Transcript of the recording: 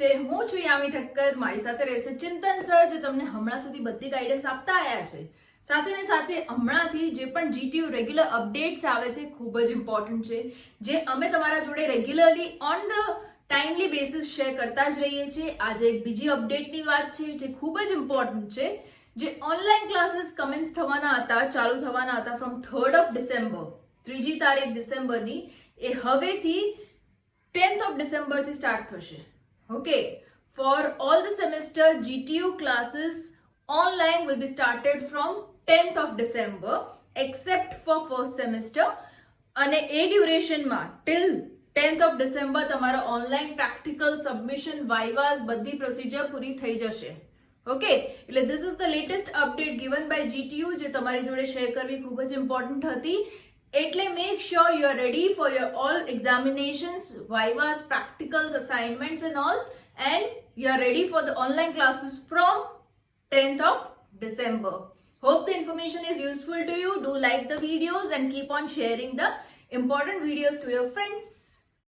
નમસ્તે, હું છું યામી ઠક્કર. મારી સાથે રહેશે ચિંતન સર, જે તમને હમણાં સુધી બધી ગાઈડન્સ આપતા આવ્યા છે. સાથે ને સાથે હમણાંથી જે પણ GTU રેગ્યુલર અપડેટ્સ આવે છે ખૂબ જ ઇમ્પોર્ટન્ટ છે, જે અમે તમારા જોડે regularly on the timely basis share કરતા જ રહીએ છીએ. આજે એક બીજી અપડેટની વાત છે જે ખૂબ જ ઇમ્પોર્ટન્ટ છે, જે ઓનલાઈન ક્લાસીસ કમેન્સ થવાના હતા, ચાલુ થવાના હતા ફ્રોમ 3rd ઓફ ડિસેમ્બર, 3જી તારીખ ડિસેમ્બરની, એ હવેથી 10th of December થી સ્ટાર્ટ થશે. Okay, for all the semester GTU classes online will be started from 10th of December except for first semester, અને એ ડ્યુરેશનમાં till 10th of December તમારા online practical submission vivas બધી procedure પૂરી થઈ જશે. ઓકે, એટલે this is the latest update given by GTU, જે તમારી જોડે શેર કરવી ખૂબ જ ઇમ્પોર્ટન્ટ હતી. એટલે make sure you are ready for your all examinations, vivas, practicals, assignments and all, and you are ready for the online classes from 10th of December. Hope the information is useful to you. Do like the videos and keep on sharing the important videos to your friends.